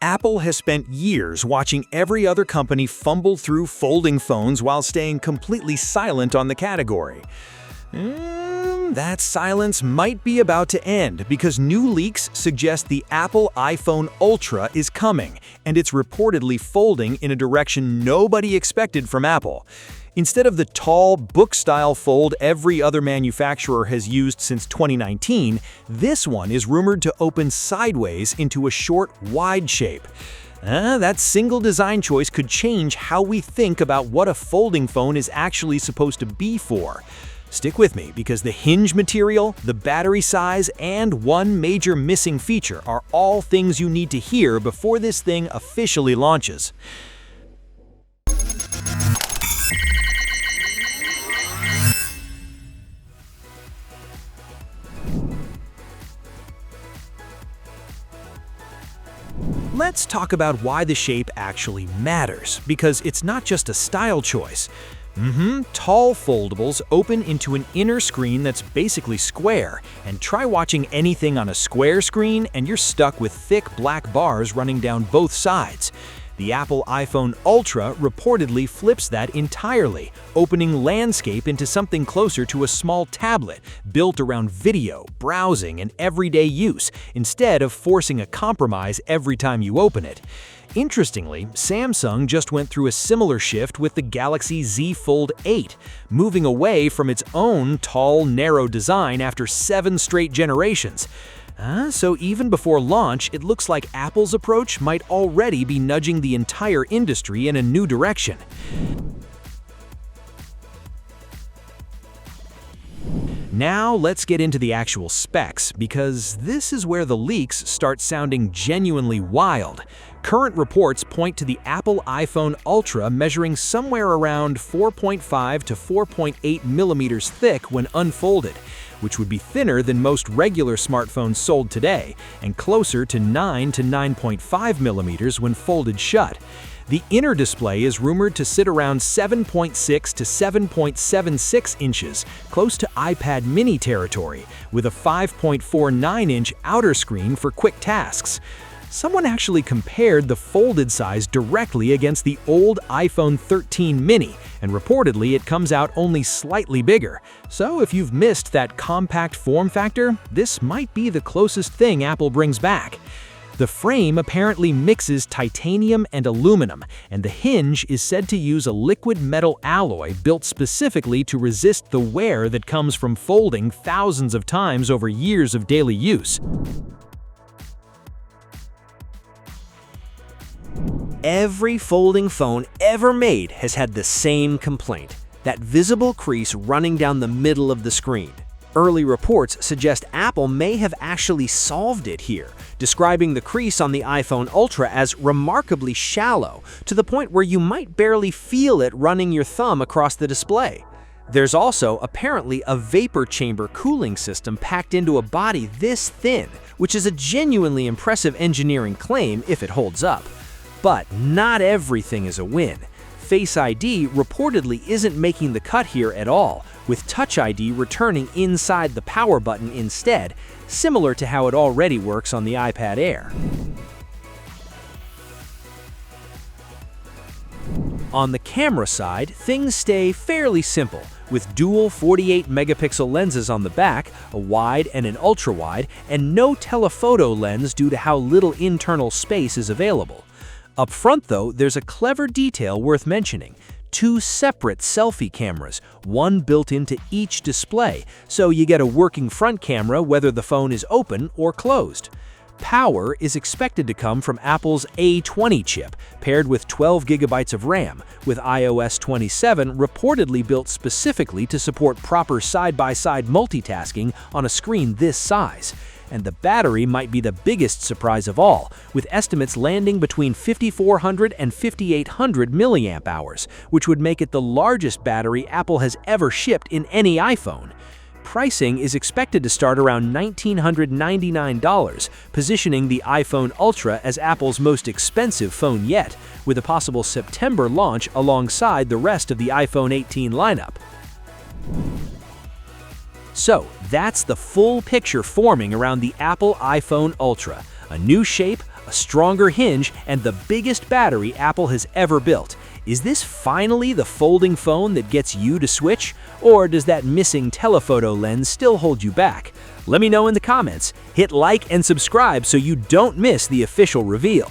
Apple has spent years watching every other company fumble through folding phones while staying completely silent on the category. That silence might be about to end because new leaks suggest the Apple iPhone Ultra is coming, and it's reportedly folding in a direction nobody expected from Apple. Instead of the tall, book-style fold every other manufacturer has used since 2019, this one is rumored to open sideways into a short, wide shape. That single design choice could change how we think about what a folding phone is actually supposed to be for. Stick with me, because the hinge material, the battery size, and one major missing feature are all things you need to hear before this thing officially launches. Let's talk about why the shape actually matters, because it's not just a style choice. Tall foldables open into an inner screen that's basically square, and try watching anything on a square screen and you're stuck with thick black bars running down both sides. The Apple iPhone Ultra reportedly flips that entirely, opening landscape into something closer to a small tablet built around video, browsing, and everyday use, instead of forcing a compromise every time you open it. Interestingly, Samsung just went through a similar shift with the Galaxy Z Fold 8, moving away from its own tall, narrow design after 7 straight generations. So even before launch, it looks like Apple's approach might already be nudging the entire industry in a new direction. Now let's get into the actual specs, because this is where the leaks start sounding genuinely wild. Current reports point to the Apple iPhone Ultra measuring somewhere around 4.5 to 4.8 millimeters thick when unfolded, which would be thinner than most regular smartphones sold today, and closer to 9 to 9.5 millimeters when folded shut. The inner display is rumored to sit around 7.6 to 7.76 inches, close to iPad mini territory, with a 5.49-inch outer screen for quick tasks. Someone actually compared the folded size directly against the old iPhone 13 mini, and reportedly it comes out only slightly bigger. So if you've missed that compact form factor, this might be the closest thing Apple brings back. The frame apparently mixes titanium and aluminum, and the hinge is said to use a liquid metal alloy built specifically to resist the wear that comes from folding thousands of times over years of daily use. Every folding phone ever made has had the same complaint: that visible crease running down the middle of the screen. Early reports suggest Apple may have actually solved it here, describing the crease on the iPhone Ultra as remarkably shallow, to the point where you might barely feel it running your thumb across the display. There's also apparently a vapor chamber cooling system packed into a body this thin, which is a genuinely impressive engineering claim if it holds up. But not everything is a win. Face ID reportedly isn't making the cut here at all, with Touch ID returning inside the power button instead, similar to how it already works on the iPad Air. On the camera side, things stay fairly simple, with dual 48-megapixel lenses on the back, a wide and an ultra-wide, and no telephoto lens due to how little internal space is available. Up front, though, there's a clever detail worth mentioning: 2 separate selfie cameras, one built into each display, so you get a working front camera whether the phone is open or closed. Power is expected to come from Apple's A20 chip, paired with 12 gigabytes of RAM, with iOS 27 reportedly built specifically to support proper side-by-side multitasking on a screen this size. And the battery might be the biggest surprise of all, with estimates landing between 5,400 and 5,800 milliamp hours, which would make it the largest battery Apple has ever shipped in any iPhone. Pricing is expected to start around $1,999, positioning the iPhone Ultra as Apple's most expensive phone yet, with a possible September launch alongside the rest of the iPhone 18 lineup. So, that's the full picture forming around the Apple iPhone Ultra: a new shape, a stronger hinge, and the biggest battery Apple has ever built. Is this finally the folding phone that gets you to switch? Or does that missing telephoto lens still hold you back? Let me know in the comments. Hit like and subscribe so you don't miss the official reveal.